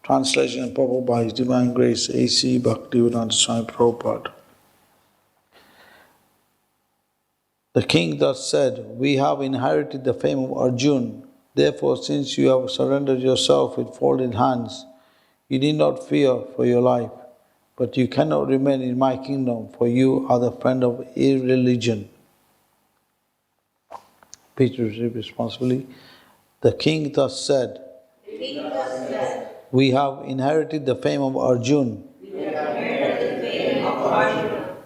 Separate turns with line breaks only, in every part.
Translation and purport by His Divine Grace A.C. Bhaktivedanta Swami Prabhupada. The king thus said, "We have inherited the fame of Arjuna. Therefore, since you have surrendered yourself with folded hands, you need not fear for your life. But you cannot remain in my kingdom, for you are the friend of irreligion." Please repeat responsibly. The king thus said, "We have inherited the fame of Arjuna.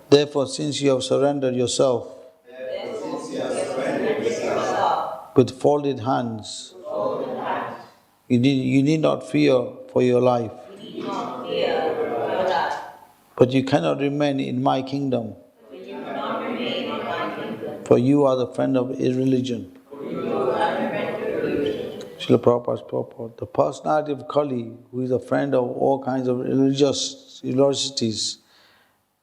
Therefore, since you have surrendered yourself with folded hands, you need not fear for your life. But you cannot remain in my kingdom, for you are the friend of irreligion." Srila Prabhupada's purport. The personality of Kali, who is a friend of all kinds of religiosities,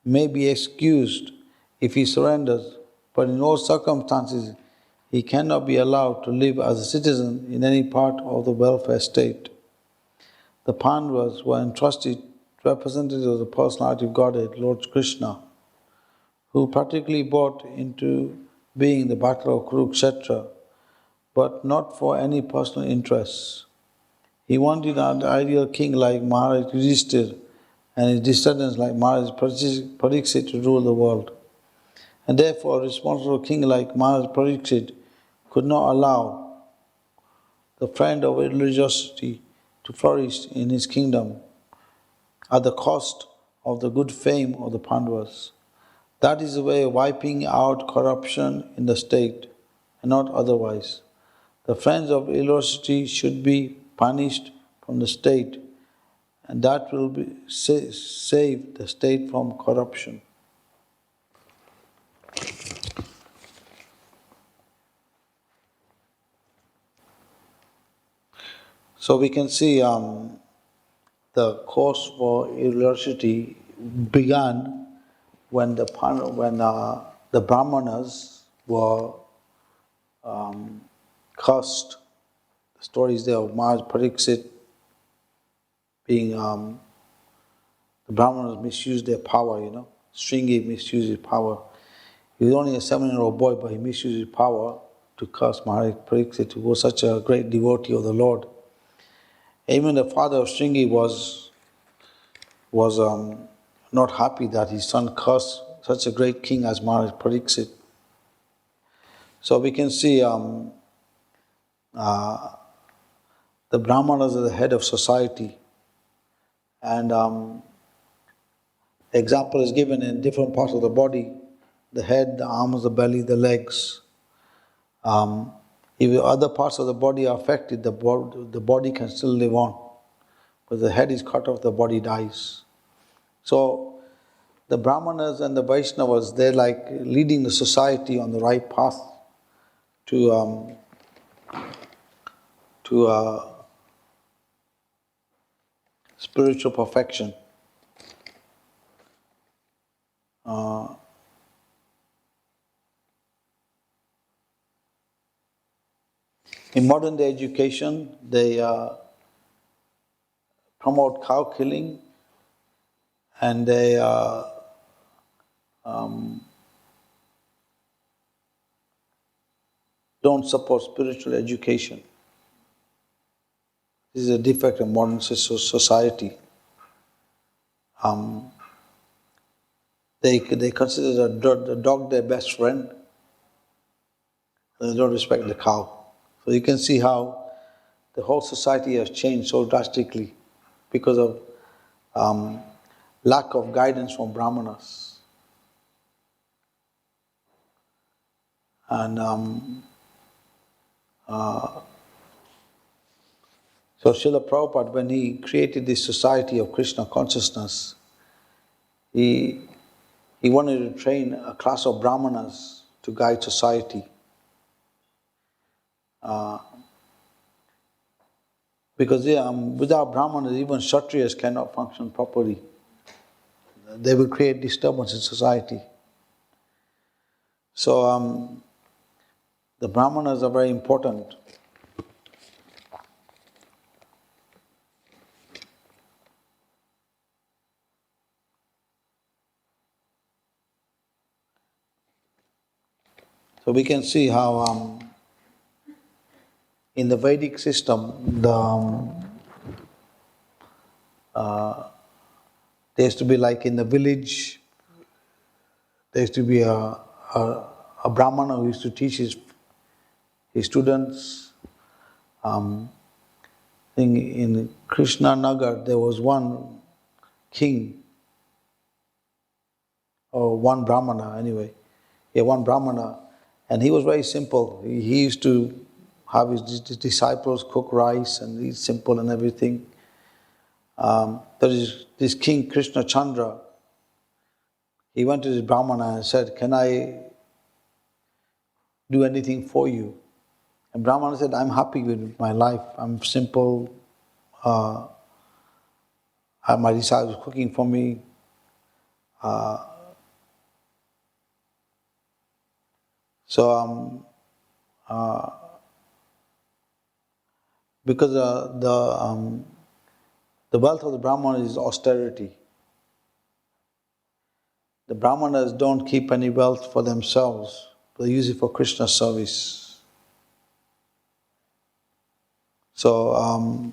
may be excused if he surrenders, but in all circumstances he cannot be allowed to live as a citizen in any part of the welfare state. The Pandavas were entrusted representatives of the personality of Godhead, Lord Krishna, who practically brought into being the battle of Kurukshetra, but not for any personal interests. He wanted an ideal king like Maharaj Yudhishthira and his descendants like Maharaj Pariksit to rule the world. And therefore, a responsible king like Maharaj Pariksit could not allow the friend of religiosity to flourish in his kingdom at the cost of the good fame of the Pandavas. That is a way of wiping out corruption in the state, and not otherwise. The friends of religiosity should be punished from the state, and that will save the state from corruption. So we can see the course for religiosity began when the Brahmanas were cursed. The story is there of Maharaj Pariksit being the Brahmanas misused their power, Sringi misused his power. He was only a 7-year-old boy, but he misused his power to curse Maharaj Pariksit, who was such a great devotee of the Lord. Even the father of Sringi was not happy that his son cursed such a great king as Maharaj Pariksit. So we can see the Brahmanas are the head of society, and example is given in different parts of the body: the head, the arms, the belly, the legs. If other parts of the body are affected, the body can still live on. But the head is cut off, the body dies. So the Brahmanas and the Vaishnavas, they're like leading the society on the right path to spiritual perfection. In modern day education, they promote cow killing, and they don't support spiritual education. This is a defect of modern society. They consider the dog their best friend, and they don't respect the cow. So you can see how the whole society has changed so drastically because of lack of guidance from Brahmanas. And so Srila Prabhupada, when he created this society of Krishna consciousness, he wanted to train a class of Brahmanas to guide society. Because without Brahmanas, even Kshatriyas cannot function properly. They will create disturbance in society. So the Brahmanas are very important. So we can see how in the Vedic system, there used to be like in the village, there used to be a brahmana who used to teach his students. In Krishna Nagar, there was one king, or one brahmana anyway. Yeah, one brahmana, and he was very simple. He used to have his disciples cook rice and eat simple and everything. There is this king Krishna Chandra. He went to this brahmana and said, "Can I do anything for you?" And brahmana said, "I'm happy with my life. I'm simple. Uh, my disciples cooking for me. So because the wealth of the brahmana is austerity. The brahmanas don't keep any wealth for themselves. They use it for Krishna's service. So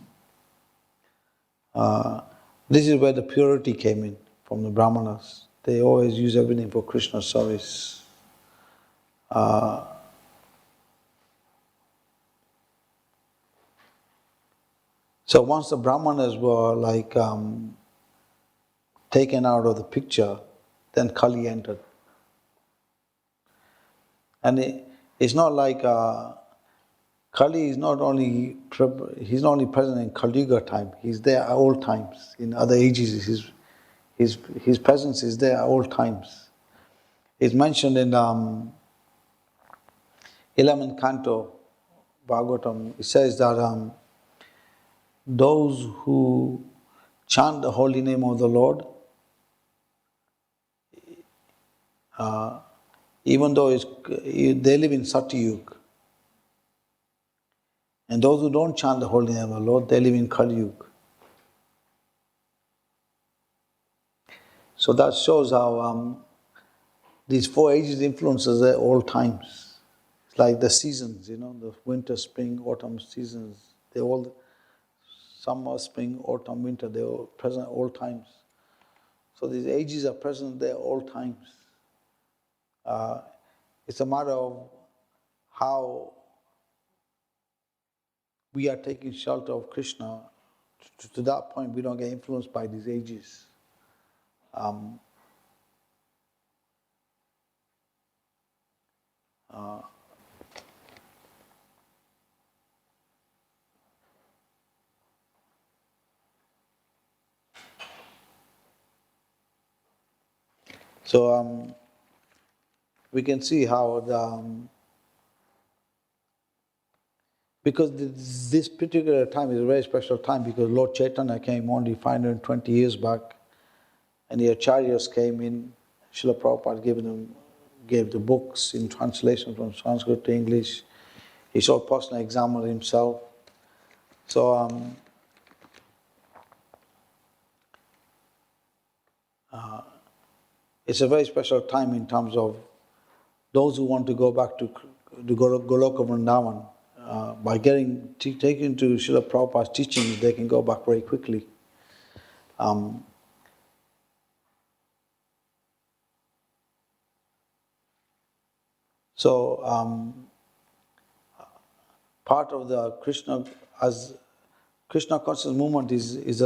this is where the purity came in from the brahmanas. They always use everything for Krishna's service. So once the brahmanas were like taken out of the picture, then Kali entered. And it's not like Kali is not only he's not only present in Kali Yuga time. He's there at all times. In other ages, his presence is there at all times. It's mentioned in 11th canto Bhagavatam. It says that those who chant the holy name of the Lord, even though they live in Satyug, and those who don't chant the holy name of the Lord, they live in Kali Yuga. So that shows how these four ages influences at all times. It's like the seasons, the winter, spring, autumn seasons. They all, summer, spring, autumn, winter, they're all present at all times. So these ages are present there at all times. It's a matter of how we are taking shelter of Krishna. To that point, we don't get influenced by these ages. So we can see how because this particular time is a very special time because Lord Chaitanya came only 520 years back, and the acharyas came in. Srila Prabhupada gave the books in translation from Sanskrit to English. He sort of personally examined himself. So it's a very special time in terms of those who want to go back to Goloka Vrindavan. By taken to Srila Prabhupada's teachings, they can go back very quickly. So part of the Krishna conscious movement is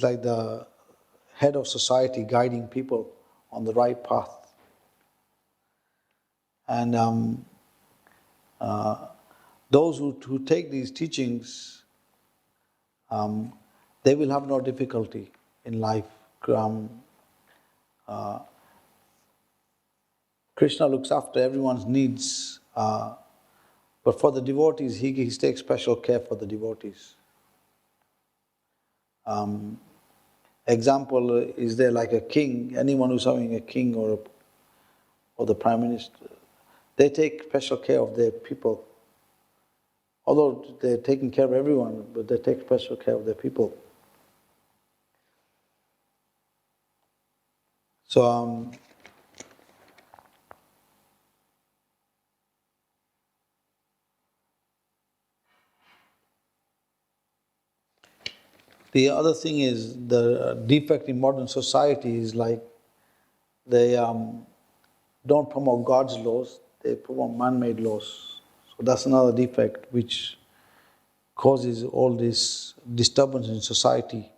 like the head of society guiding people on the right path. And those who take these teachings, they will have no difficulty in life. Krishna looks after everyone's needs, but for the devotees, he takes special care for the devotees. Example, is there like a king, anyone who's having a king or the prime minister, they take special care of their people. Although they're taking care of everyone, but they take special care of their people. So The other thing is the defect in modern society is like they don't promote God's laws, they promote man-made laws. So that's another defect which causes all this disturbance in society.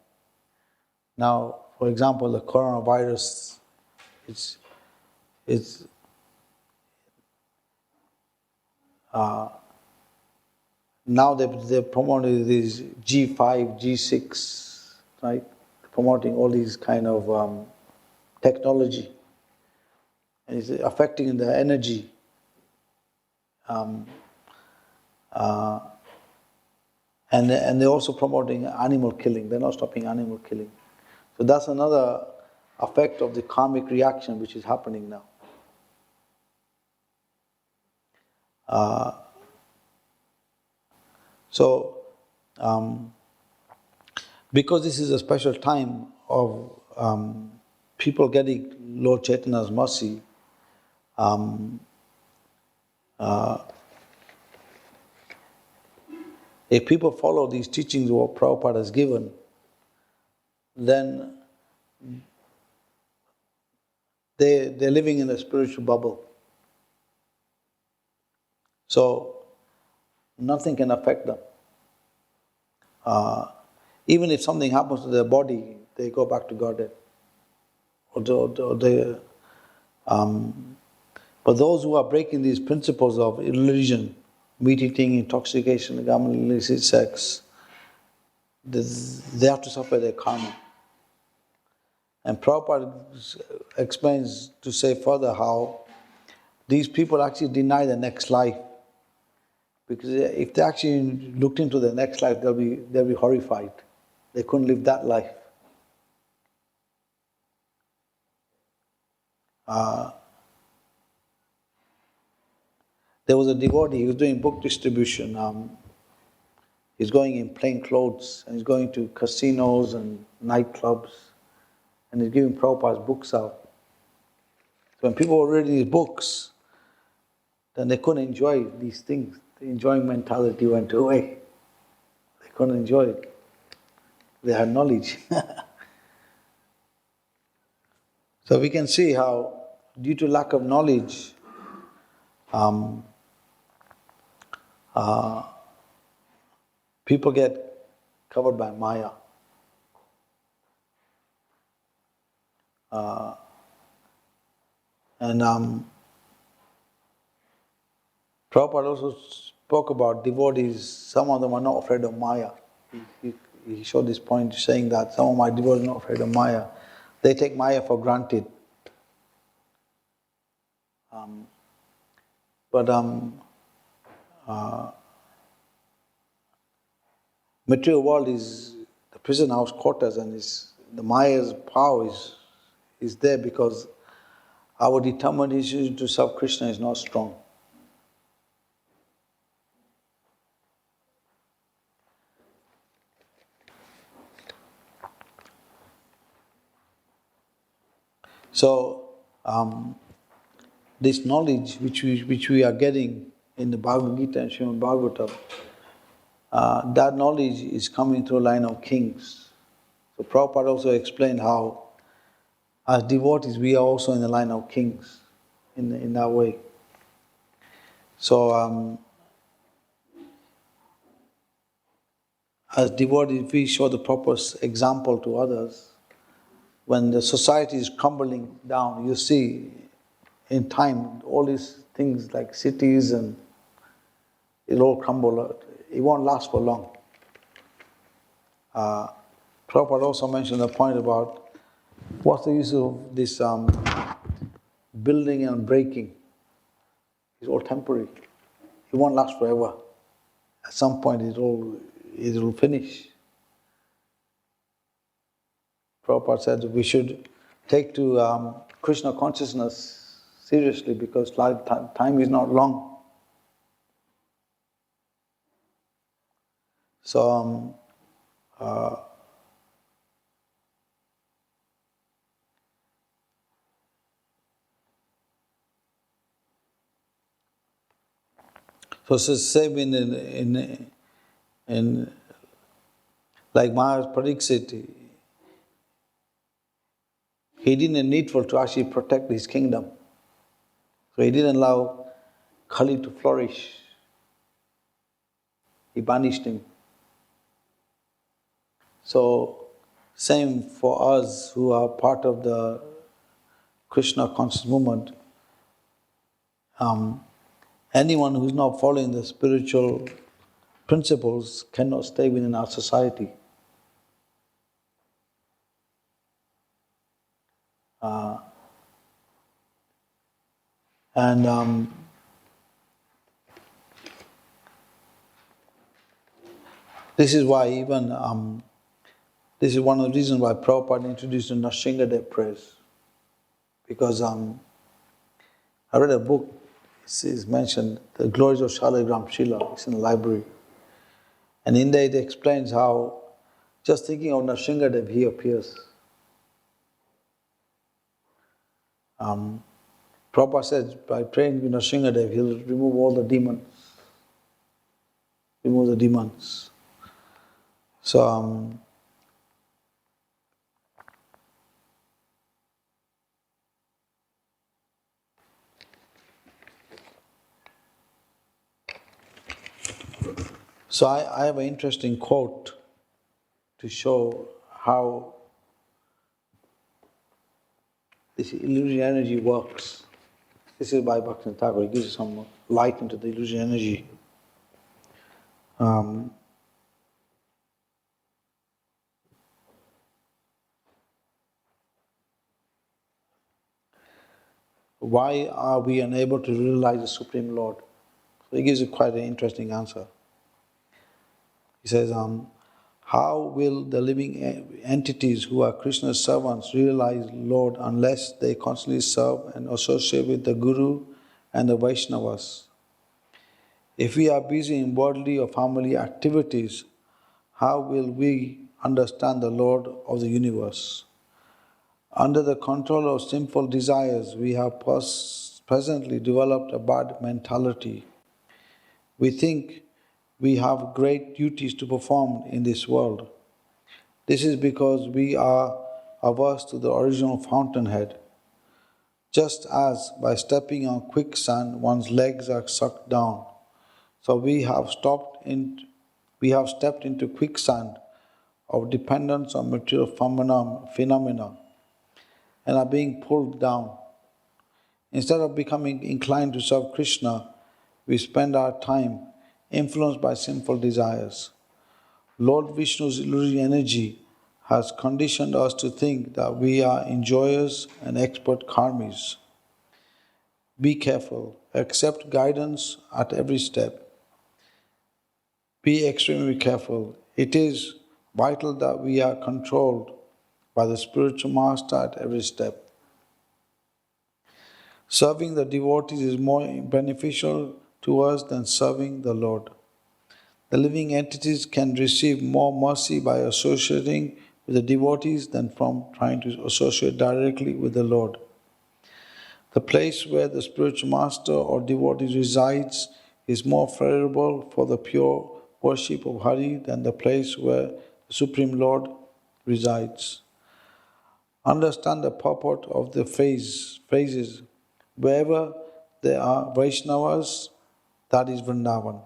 Now, for example, the coronavirus, it's, it's now they're promoting these G5, G6, right? Promoting all these kind of technology. And it's affecting the energy. And they're also promoting animal killing. They're not stopping animal killing. So that's another effect of the karmic reaction which is happening now. So, because this is a special time of people getting Lord Chaitanya's mercy, if people follow these teachings what Prabhupada has given, then they're living in a spiritual bubble. So nothing can affect them. Even if something happens to their body, they go back to Godhead. But those who are breaking these principles of religion, meat eating, intoxication, gambling, illicit sex, they have to suffer their karma. And Prabhupada explains to say further how these people actually deny the next life. Because if they actually looked into the next life, they'll be horrified. They couldn't live that life. There was a devotee, he was doing book distribution. He's going in plain clothes, and he's going to casinos and nightclubs, and he's giving Prabhupada's books out. So when people were reading his books, then they couldn't enjoy these things. The enjoying mentality went away. They couldn't enjoy it. They had knowledge. So we can see how, due to lack of knowledge, people get covered by Maya. And Prabhupada also spoke about devotees, some of them are not afraid of Maya. He showed this point saying that some of my devotees are not afraid of Maya. They take Maya for granted. But material world is the prison house quarters, and the Maya's power is there because our determination to serve Krishna is not strong. So, this knowledge which we are getting in the Bhagavad Gita and Srimad Bhagavatam, that knowledge is coming through a line of kings. So Prabhupada also explained how, as devotees, we are also in the line of kings, in that way. So, as devotees, we show the proper example to others. When the society is crumbling down, you see, in time, all these things like cities and it'll all crumble. It won't last for long. Prabhupada also mentioned the point about what's the use of this building and breaking. It's all temporary. It won't last forever. At some point it'll finish. Prabhupada said we should take to Krishna consciousness seriously because time is not long. So, so it's the same in Like Maharaj Pariksit, he didn't needful to actually protect his kingdom. So he didn't allow Kali to flourish. He banished him. So same for us who are part of the Krishna conscious movement. Anyone who is not following the spiritual principles cannot stay within our society. And this is why this is one of the reasons why Prabhupada introduced the Nrsingadev prayers. Because I read a book, it's mentioned, The Glories of Shaligram Shila, it's in the library. And in there it explains how, just thinking of Nrsingadev, he appears. Prabhupada says, by praying with Nrsingadev, he'll remove all the demons. Remove the demons. So, I have an interesting quote to show how this illusion energy works. This is by Bhaktivinoda Thakur. He gives some light into the illusion energy. Why are we unable to realize the Supreme Lord? So he gives a quite an interesting answer. He says, how will the living entities who are Krishna's servants realize Lord unless they constantly serve and associate with the Guru and the Vaishnavas? If we are busy in worldly or family activities, how will we understand the Lord of the universe? Under the control of sinful desires, we have presently developed a bad mentality. We think we have great duties to perform in this world. This is because we are averse to the original fountainhead. Just as by stepping on quicksand one's legs are sucked down, so we have stepped into quicksand of dependence on material phenomena and are being pulled down. Instead of becoming inclined to serve Krishna, we spend our time influenced by sinful desires. Lord Vishnu's illusory energy has conditioned us to think that we are enjoyers and expert karmis. Be careful, accept guidance at every step. Be extremely careful. It is vital that we are controlled by the spiritual master at every step. Serving the devotees is more beneficial to us than serving the Lord. The living entities can receive more mercy by associating with the devotees than from trying to associate directly with the Lord. The place where the spiritual master or devotee resides is more favorable for the pure worship of Hari than the place where the Supreme Lord resides. Understand the purport of the phrases. Wherever there are Vaishnavas, that is Vrindavan.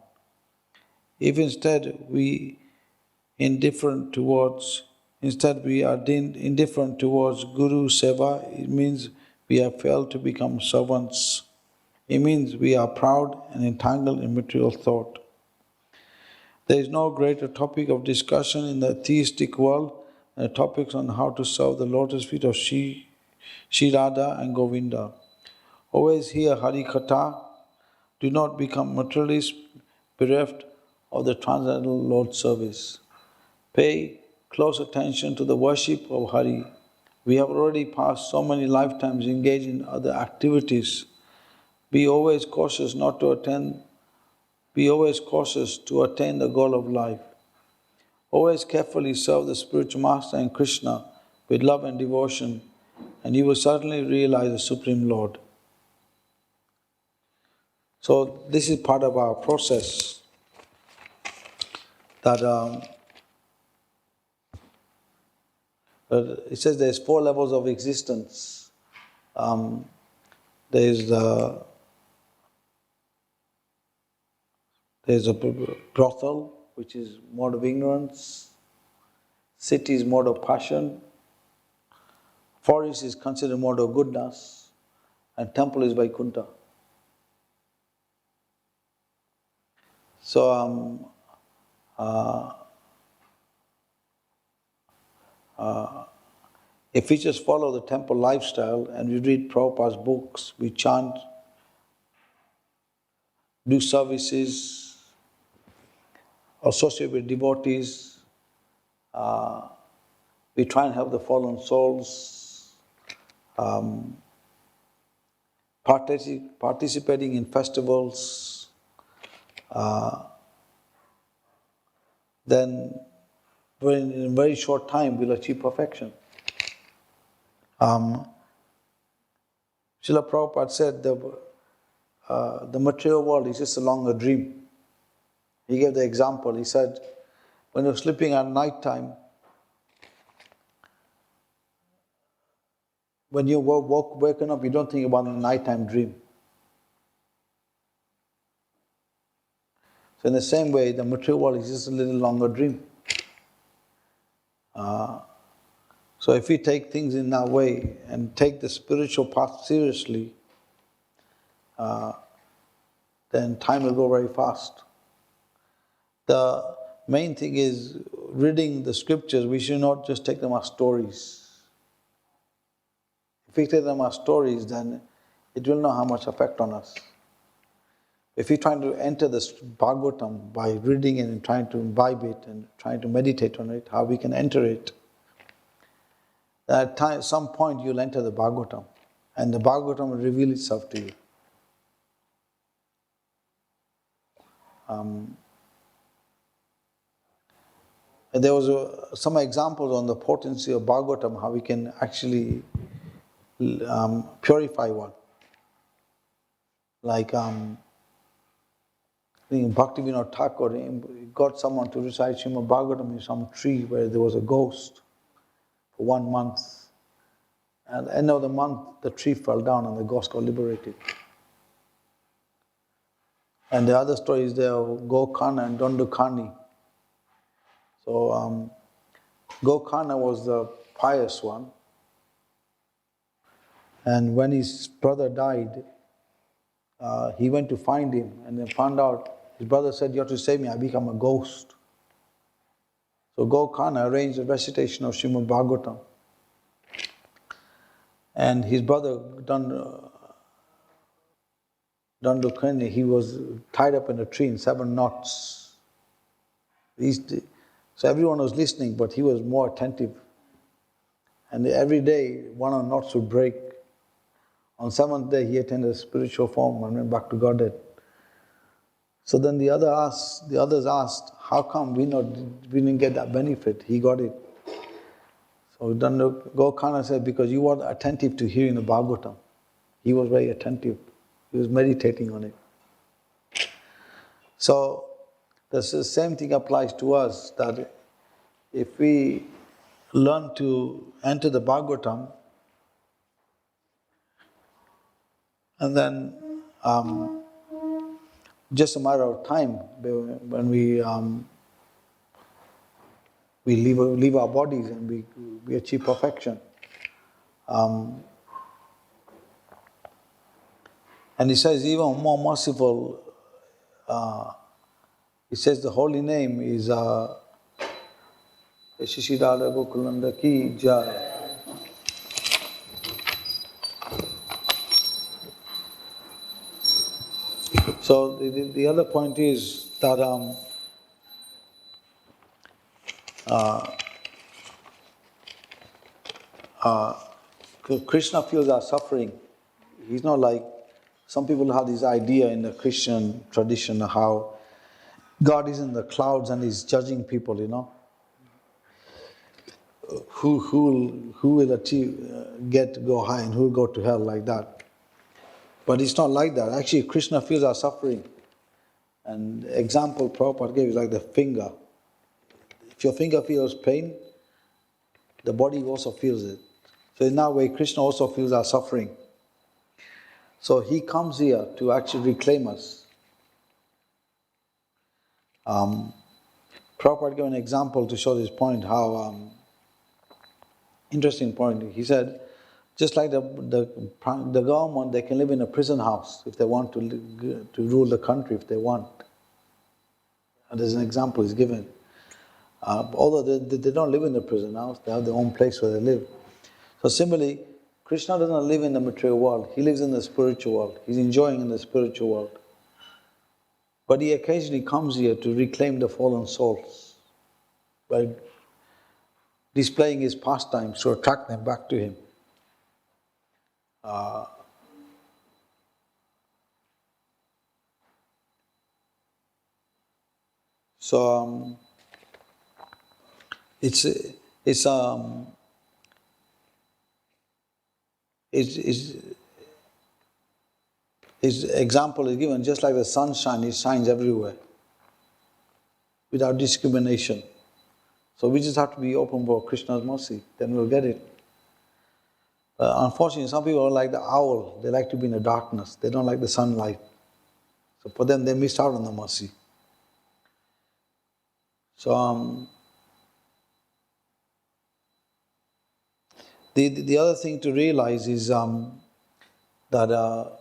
If instead we are indifferent towards Guru Seva, it means we have failed to become servants. It means we are proud and entangled in material thought. There is no greater topic of discussion in the theistic world than topics on how to serve the lotus feet of Shri Radha and Govinda. Always hear Hari Katha. Do not become materialist, bereft of the transcendental Lord service. Pay close attention to the worship of Hari. We have already passed so many lifetimes engaged in other activities. Be always cautious to attain the goal of life. Always carefully serve the spiritual master and Krishna with love and devotion, and you will certainly realize the Supreme Lord. So this is part of our process that But it says there's 4 levels of existence. There's the There's a brothel, which is mode of ignorance. City is mode of passion. Forest is considered mode of goodness. And temple is Vaikuntha. So, if we just follow the temple lifestyle and we read Prabhupada's books, we chant, do services, associate with devotees, we try and help the fallen souls, participating in festivals, then in a very short time we'll achieve perfection. Srila Prabhupada said the material world is just a longer dream. He gave the example. He said, when you're sleeping at night time, when you waken up, you don't think about the nighttime dream. So in the same way, the material world is just a little longer dream. So if we take things in that way and take the spiritual path seriously, then time will go very fast. The main thing is reading the scriptures, we should not just take them as stories. If we take them as stories, then it will not have much effect on us. If we're trying to enter this Bhagavatam by reading it and trying to imbibe it and trying to meditate on it, how we can enter it, at some point you'll enter the Bhagavatam and the Bhagavatam will reveal itself to you. And there was some examples on the potency of Bhagavatam, how we can actually purify one. Like I think Bhaktivinoda Thakur got someone to recite Srimad Bhagavatam in some tree where there was a ghost for 1 month. At the end of the month, the tree fell down and the ghost got liberated. And the other story is there of Gokarna and Dandukani. So Gokarna was the pious one. And when his brother died, he went to find him and then found out, his brother said, "You have to save me, I become a ghost." So Gokarna arranged a recitation of Srimad Bhagavatam. And his brother, Dandukani, he was tied up in a tree in 7 knots. So everyone was listening, but he was more attentive. And every day, one of the knots would break. On 7th day, he attended a spiritual form and went back to Godhead. So then the others asked, how come we didn't get that benefit? He got it. So Gokarna said, because you were attentive to hearing the Bhagavatam. He was very attentive. He was meditating on it. So the same thing applies to us, that if we learn to enter the Bhagavatam, and then just a matter of time when we leave our bodies and we achieve perfection. And he says even more merciful, he says the holy name is Shishirada Gokulanda Ki Jai. So the other point is that Krishna feels our suffering. He's not like, some people have this idea in the Christian tradition of how God is in the clouds and He's judging people, you know. Who will achieve, go high and who will go to hell, like that. But it's not like that. Actually, Krishna feels our suffering. And the example Prabhupada gave is like the finger. If your finger feels pain, the body also feels it. So in that way, Krishna also feels our suffering. So he comes here to actually reclaim us. Prabhupada gave an example to show this point, how interesting point. He said, just like the government, they can live in a prison house if they want to rule the country if they want. And there's an example he's given. Although they don't live in the prison house, they have their own place where they live. So similarly, Krishna doesn't live in the material world, he lives in the spiritual world. He's enjoying in the spiritual world. But he occasionally comes here to reclaim the fallen souls by displaying his pastimes to attract them back to him. So it's his example is given just like the sunshine, it shines everywhere without discrimination. So we just have to be open for Krishna's mercy, then we'll get it. Unfortunately, some people are like the owl, they like to be in the darkness, they don't like the sunlight. So for them, they miss out on the mercy. So the other thing to realize is that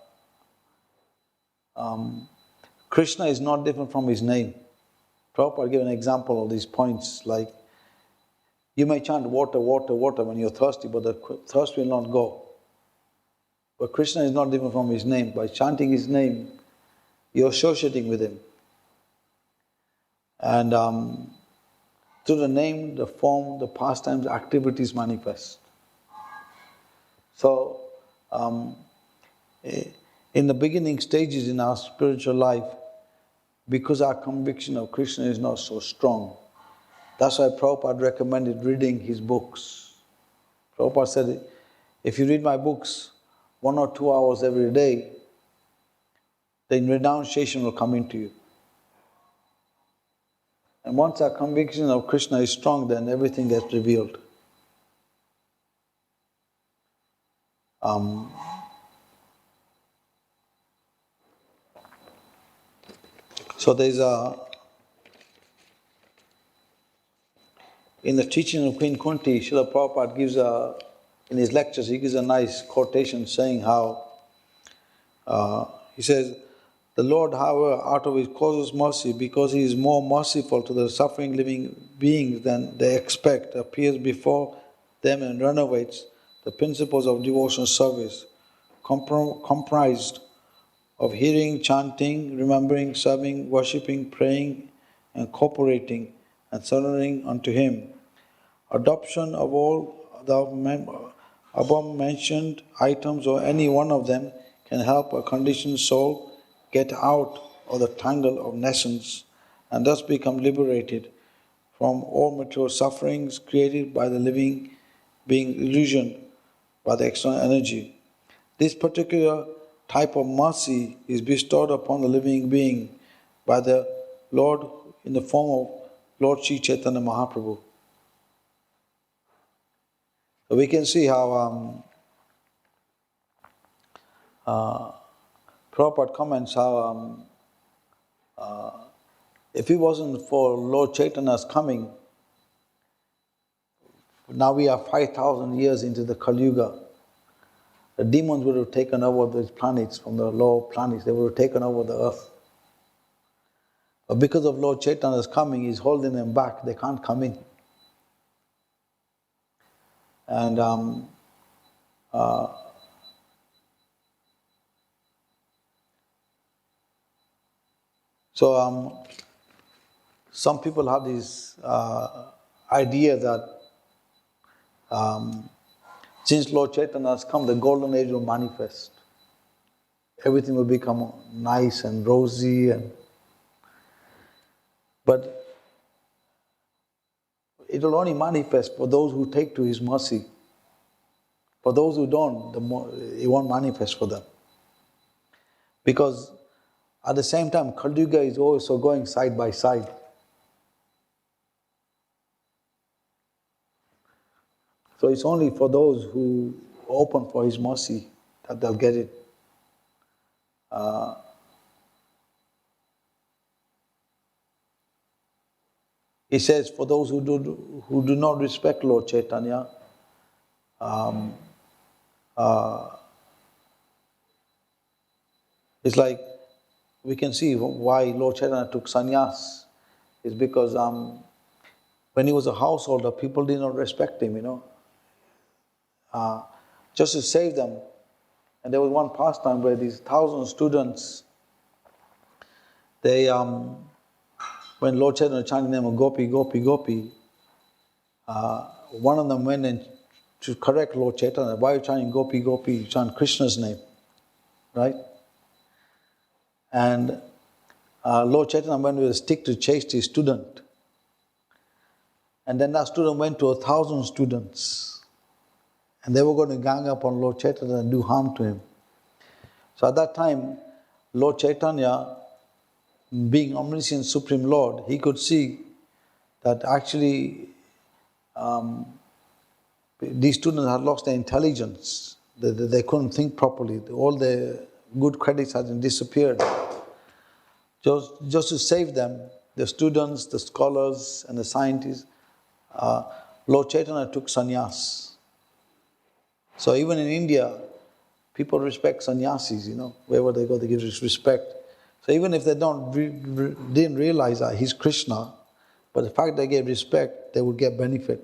Krishna is not different from his name. Prabhupada gave an example of these points, like you may chant water, water, water when you're thirsty, but the thirst will not go. But Krishna is not different from his name. By chanting his name, you're associating with him. And through the name, the form, the pastimes, activities manifest. So, in the beginning stages in our spiritual life, because our conviction of Krishna is not so strong, that's why Prabhupada recommended reading his books. Prabhupada said, if you read my books 1 or 2 hours every day, then renunciation will come into you. And once our conviction of Krishna is strong, then everything gets revealed. So there's in the teaching of Queen Kunti, Srila Prabhupada gives in his lectures, he gives a nice quotation saying how, he says, the Lord, however, out of his causeless mercy, because he is more merciful to the suffering living beings than they expect, appears before them and renovates the principles of devotional service, comprised of hearing, chanting, remembering, serving, worshipping, praying, and cooperating, and surrendering unto him. Adoption of all the above mentioned items or any one of them can help a conditioned soul get out of the tangle of nescience and thus become liberated from all material sufferings created by the living being illusion by the external energy. This particular type of mercy is bestowed upon the living being by the Lord in the form of Lord Sri Chaitanya Mahaprabhu. So we can see how Prabhupada comments how if it wasn't for Lord Chaitanya's coming, now we are 5,000 years into the Kali Yuga. The demons would have taken over these planets from the lower planets, they would have taken over the earth. But because of Lord Chaitanya's coming, he's holding them back, they can't come in. And so some people have this idea that since Lord Chaitanya has come, the golden age will manifest. Everything will become nice and rosy, but it will only manifest for those who take to his mercy. For those who don't, it won't manifest for them. Because at the same time, Kali Yuga is also going side by side. So it's only for those who open for His mercy that they'll get it. He says, for those who do not respect Lord Chaitanya, it's like we can see why Lord Chaitanya took sannyas. It's because when he was a householder, people did not respect him, just to save them. And there was one pastime where these 1,000 students, they, when Lord Chaitanya chanted the name of Gopi, Gopi, Gopi, one of them went in to correct Lord Chaitanya. Why are you chanting Gopi, Gopi? You chant Krishna's name, right? And Lord Chaitanya went with a stick to chase his student. And then that student went to 1,000 students. And they were going to gang up on Lord Chaitanya and do harm to him. So at that time, Lord Chaitanya, being omniscient Supreme Lord, he could see that actually these students had lost their intelligence. They couldn't think properly. All their good credits had disappeared. Just to save them, the students, the scholars, and the scientists, Lord Chaitanya took sannyas. So even in India, people respect sannyasis, wherever they go, they give respect. So even if they didn't realize that he's Krishna, but the fact they gave respect, they would get benefit.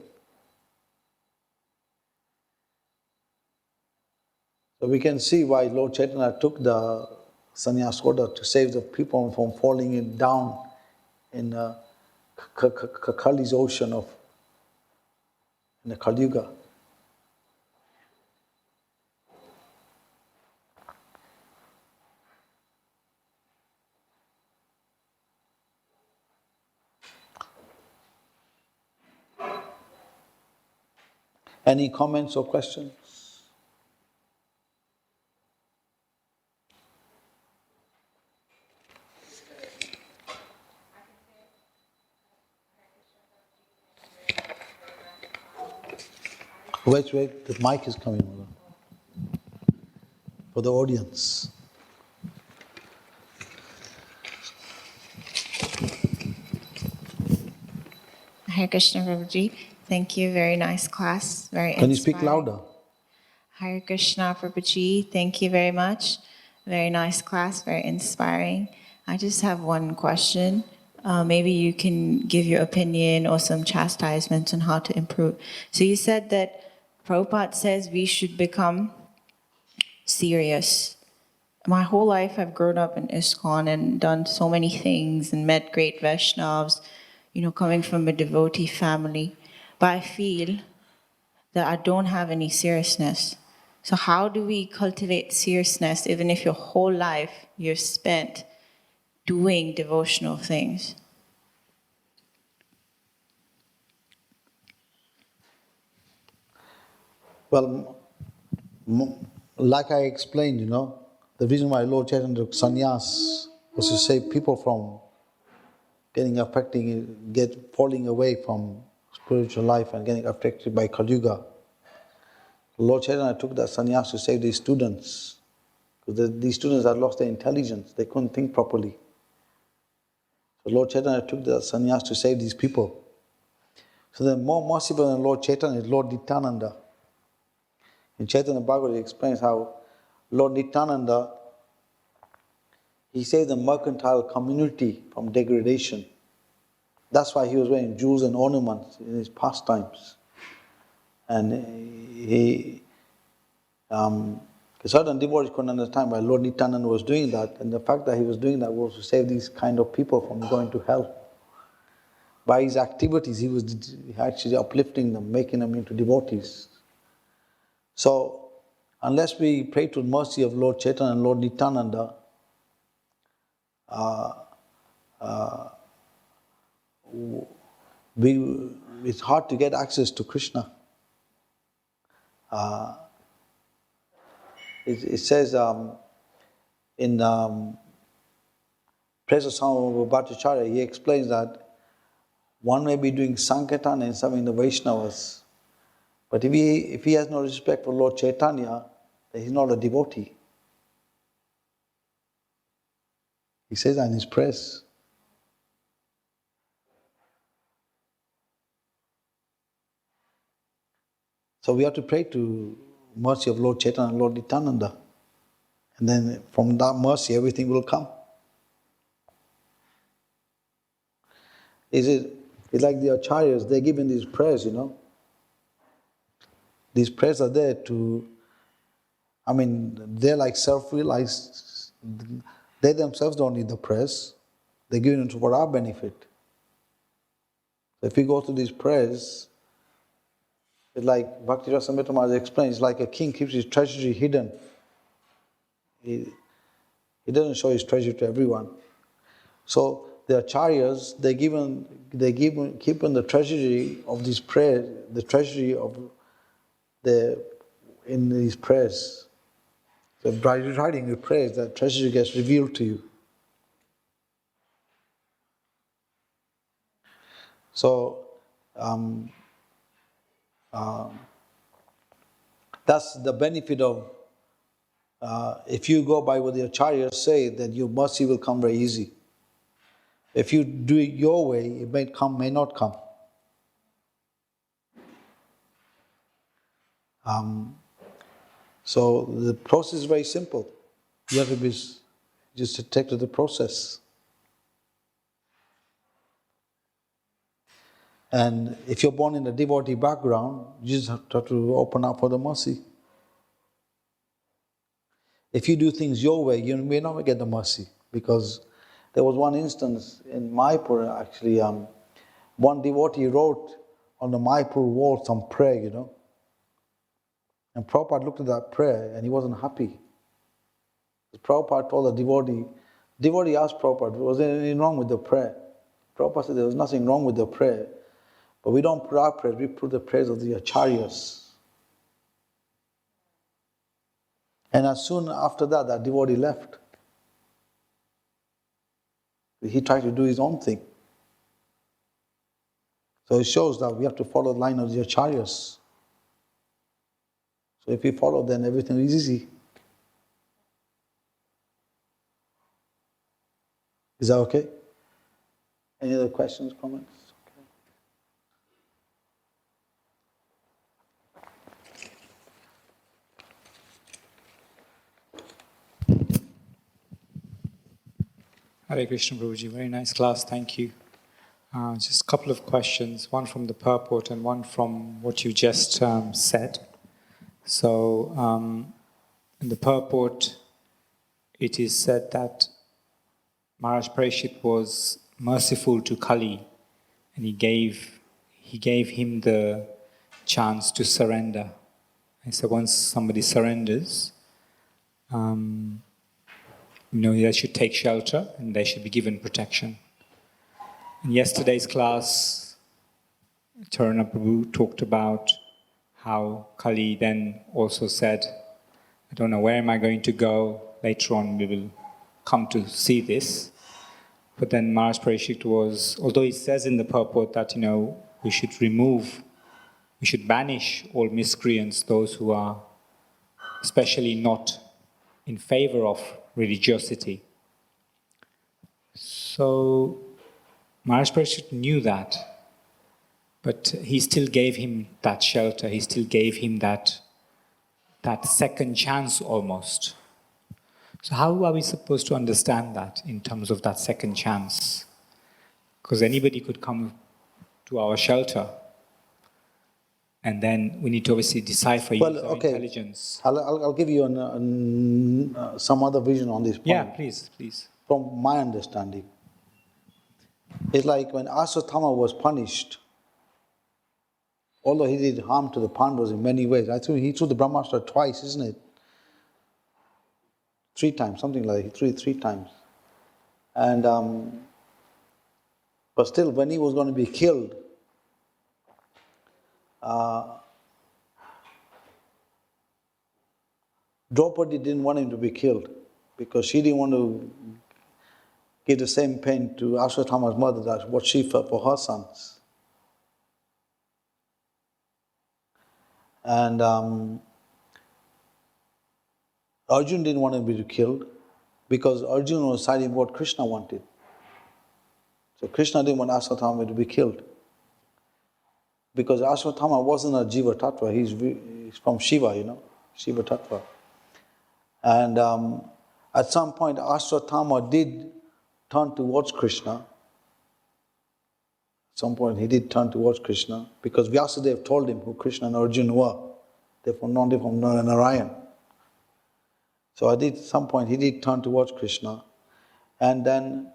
So we can see why Lord Chaitanya took the sannyas order to save the people from falling down in Kali's ocean in the Kali Yuga. Any comments or questions? Wait, the mic is coming over for the audience.
Hare Krishna Prabhuji, thank you. Very nice class. Very inspiring.
Can you speak louder?
Hare Krishna Prabhuji, thank you very much. Very nice class, very inspiring. I just have one question. Maybe you can give your opinion or some chastisements on how to improve. So you said that Prabhupada says we should become serious. My whole life I've grown up in ISKCON and done so many things and met great Vaishnavas, coming from a devotee family. But I feel that I don't have any seriousness. So how do we cultivate seriousness even if your whole life you're spent doing devotional things?
Well, like I explained, the reason why Lord Chaitanya took sannyas was to save people from falling away from spiritual life and getting affected by Kali Yuga. Lord Chaitanya took that sannyas to save these students, because these students had lost their intelligence, they couldn't think properly. So Lord Chaitanya took that sannyas to save these people. So the more merciful than Lord Chaitanya is Lord Nityananda. In Chaitanya Bhagavad he explains how Lord Nityananda, he saved the mercantile community from degradation. That's why he was wearing jewels and ornaments in his pastimes. And certain devotees couldn't understand why Lord Nityananda was doing that, and the fact that he was doing that was to save these kind of people from going to hell. By his activities, he was actually uplifting them, making them into devotees. So, unless we pray to the mercy of Lord Chaitanya and Lord Nityananda, it's hard to get access to Krishna. It says in Praise of Swami Bhattacharya, he explains that one may be doing Sankirtan and serving the Vaishnavas, But if he has no respect for Lord Chaitanya, then he's not a devotee. He says that in his prayers. So we have to pray to mercy of Lord Chaitanya and Lord Nityananda. And then from that mercy, everything will come. It's like the acharyas, they're given these prayers, These prayers are there to, they're like self-realized. They themselves don't need the prayers. They're given it for our benefit. So if we go through these prayers, it's like Bhakti Rasamrita Maharaj explains, it's like a king keeps his treasury hidden. He doesn't show his treasure to everyone. So the acharyas, keeping the treasury of these prayers, the treasury of in these prayers. So by writing the prayers, that treasury gets revealed to you. So that's the benefit of if you go by what the acharyas say, then your mercy will come very easy. If you do it your way, it may come, may not come. So the process is very simple. You have to be just to take to the process. And if you're born in a devotee background, you just have to open up for the mercy. If you do things your way, you may not get the mercy. Because there was one instance in Mayapur, actually, one devotee wrote on the Mayapur wall some prayer, And Prabhupada looked at that prayer and he wasn't happy. Prabhupada told the devotee asked Prabhupada, was there anything wrong with the prayer? Prabhupada said there was nothing wrong with the prayer, but we don't put our prayers, we put the prayers of the acharyas. And as soon after that, that devotee left. He tried to do his own thing. So it shows that we have to follow the line of the acharyas. So if we follow, then everything is easy. Is that okay? Any other questions, comments?
Hare Krishna Prabhuji, very nice class, thank you. Just a couple of questions, one from the purport and one from what you just said. So, in the purport, it is said that Maharaj Parikshit was merciful to Kali, and he gave him the chance to surrender. And so once somebody surrenders, they should take shelter and they should be given protection. In yesterday's class, Tarana Prabhu talked about how Kali then also said, I don't know, where am I going to go? Later on we will come to see this. But then Maharaj Parikshit was, although he says in the purport that, we should banish all miscreants, those who are especially not in favor of religiosity. So Maharaj Parikshit knew that, but he still gave him that shelter, he still gave him that second chance almost. So how are we supposed to understand that in terms of that second chance? Because anybody could come to our shelter, and then we need to obviously decipher use our intelligence.
I'll give you some other vision on this point.
Yeah, please.
From my understanding. It's like when Ashwatthama was punished, although he did harm to the Pandavas in many ways. I think he threw the Brahmastra twice, isn't it? 3 times, something like that. He threw it 3 times. And but still, when he was going to be killed, Draupadi didn't want him to be killed because she didn't want to give the same pain to Ashwatthama's mother as what she felt for her sons. And Arjun didn't want to be killed because Arjun was siding with what Krishna wanted. So Krishna didn't want Ashwatthama to be killed. Because Ashwatthama wasn't a Jiva Tattva, he's from Shiva, Shiva Tattva. And at some point, Ashwatthama did turn towards Krishna. At some point, he did turn towards Krishna because Vyasadeva told him who Krishna and Arjuna were. Therefore, not from Narayan. So at some point, he did turn towards Krishna. And then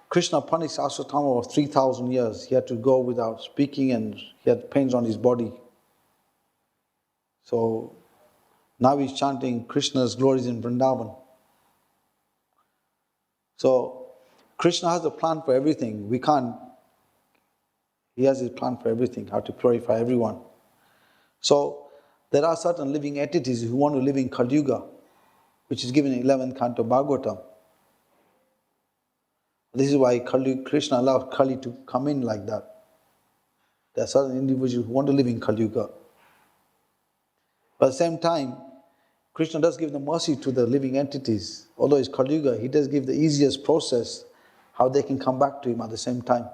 Krishna punished Ashwatthama for 3,000 years. He had to go without speaking and he had pains on his body. So now he's chanting Krishna's glories in Vrindavan. So Krishna has a plan for everything. He has his plan for everything, how to purify everyone. So there are certain living entities who want to live in Kali Yuga, which is given in 11th canto Bhagavatam. This is why Krishna allowed Kali to come in like that. There are certain individuals who want to live in Kali Yuga. But at the same time, Krishna does give the mercy to the living entities. Although it's Kali Yuga, he does give the easiest process how they can come back to him at the same time.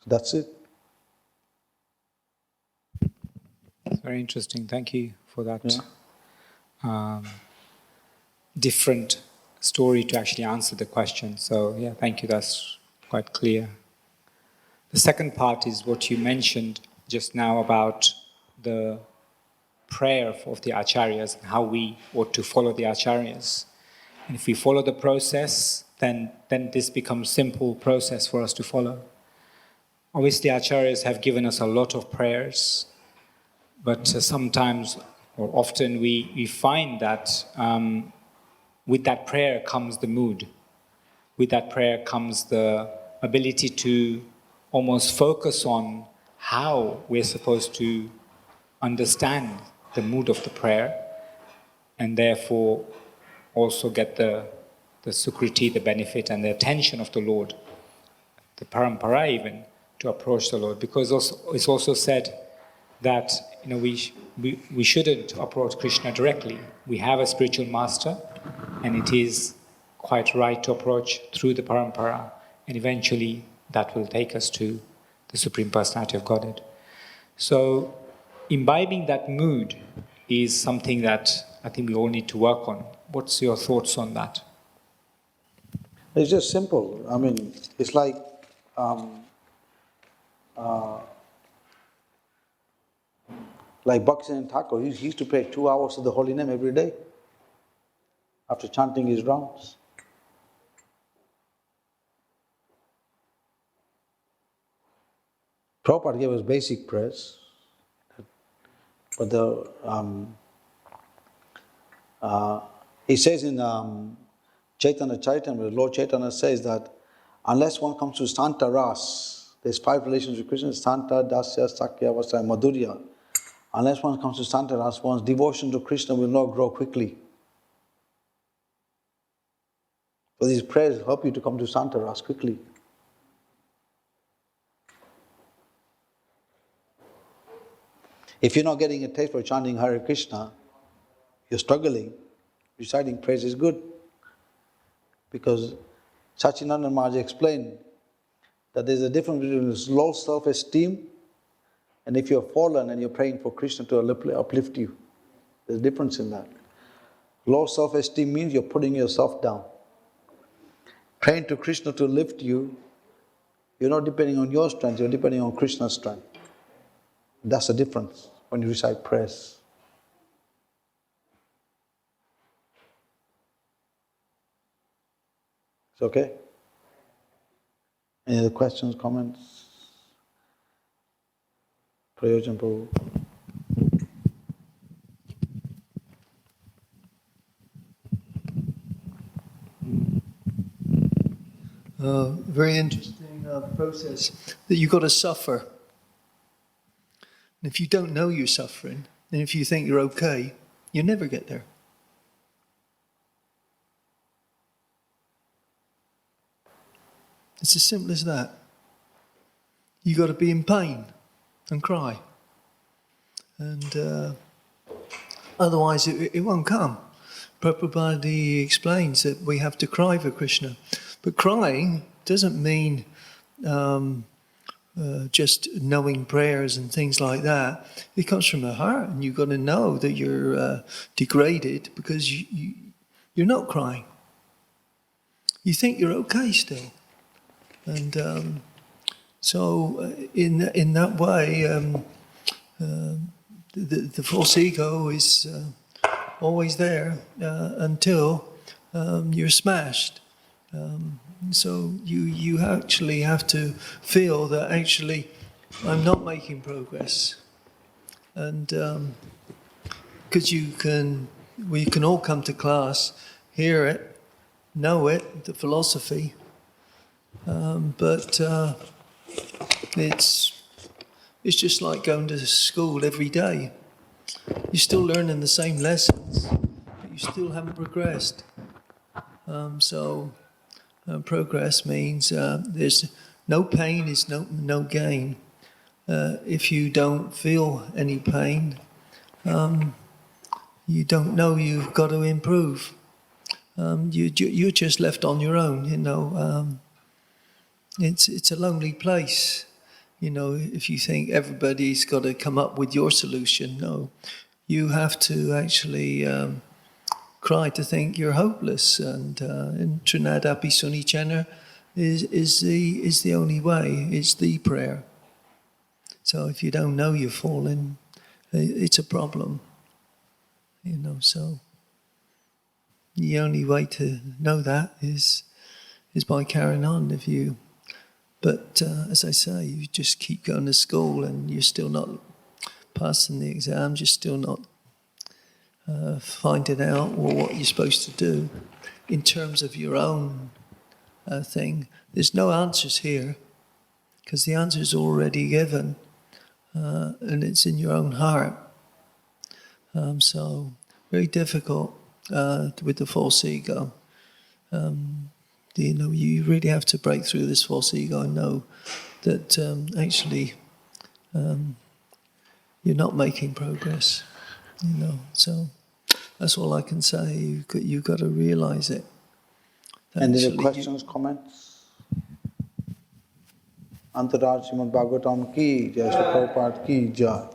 So that's it.
It's very interesting. Thank you for that different story to actually answer the question. So yeah, thank you. That's quite clear. The second part is what you mentioned just now about the prayer of the acharyas and how we ought to follow the acharyas. And if we follow the process, then this becomes simple process for us to follow. Obviously, acharyas have given us a lot of prayers, but sometimes or often we find that with that prayer comes the mood. With that prayer comes the ability to almost focus on how we're supposed to understand the mood of the prayer and therefore also get the sukriti, the benefit and the attention of the Lord, the parampara even, to approach the Lord. Because it's also said that we shouldn't approach Krishna directly. We have a spiritual master and it is quite right to approach through the parampara, and eventually that will take us to the Supreme Personality of Godhead. So imbibing that mood is something that I think we all need to work on. What's your thoughts on that?
It's just simple. I mean, it's like Bhaktivinoda Thakur, he used to pray 2 hours of the holy name every day after chanting his rounds. Prabhupada gave us basic prayers, but he says in Chaitanya Charitamrita, Lord Chaitanya says that unless one comes to Santa Ras, there's 5 relations with Krishna: Santa, Dasya, Sakya, Vasaya, Madhurya. Unless one comes to Santa Ras, one's devotion to Krishna will not grow quickly. So these prayers help you to come to Santa Ras quickly. If you're not getting a taste for chanting Hare Krishna, you're struggling, reciting praise is good. Because Sachinandan Maharaj explained that there's a difference between low self-esteem and if you're fallen and you're praying for Krishna to uplift you. There's a difference in that. Low self-esteem means you're putting yourself down. Praying to Krishna to lift you, you're not depending on your strength, you're depending on Krishna's strength. That's the difference when you recite prayers. It's okay? Any other questions, comments? Prayojan Prabhu.
Very interesting process that you've got to suffer. And if you don't know you're suffering, and if you think you're okay, you never get there. It's as simple as that. You got to be in pain and cry. And otherwise it won't come. Prabhupada explains that we have to cry for Krishna. But crying doesn't mean just knowing prayers and things like that. It comes from the heart, and you've got to know that you're degraded because you're not crying. You think you're okay still. And so in that way, the false ego is always there until you're smashed. So you actually have to feel that actually I'm not making progress. And because we can all come to class, hear it, know it, the philosophy, but it's just like going to school every day. You're still learning the same lessons, but you still haven't progressed. Progress means there's no pain is no gain. If you don't feel any pain, you don't know you've got to improve. You're just left on your own, you know. It's a lonely place, you know, if you think everybody's got to come up with your solution. No, you have to actually cry to think you're hopeless, and Trinadapi Sunichana is the only way. It's the prayer. So if you don't know you're fallen, it's a problem, you know. So the only way to know that is by carrying on. But as I say, you just keep going to school and you're still not passing the exams. You're still not finding out what you're supposed to do in terms of your own thing. There's no answers here because the answer is already given, and it's in your own heart. So very difficult with the false ego. You know, you really have to break through this false ego and know that actually you're not making progress. You know, so that's all I can say. You've got to realize it.
Any other questions, comments? Antaraj Srimad Bhagavatam ki jai, Srila Prabhupada ki jai.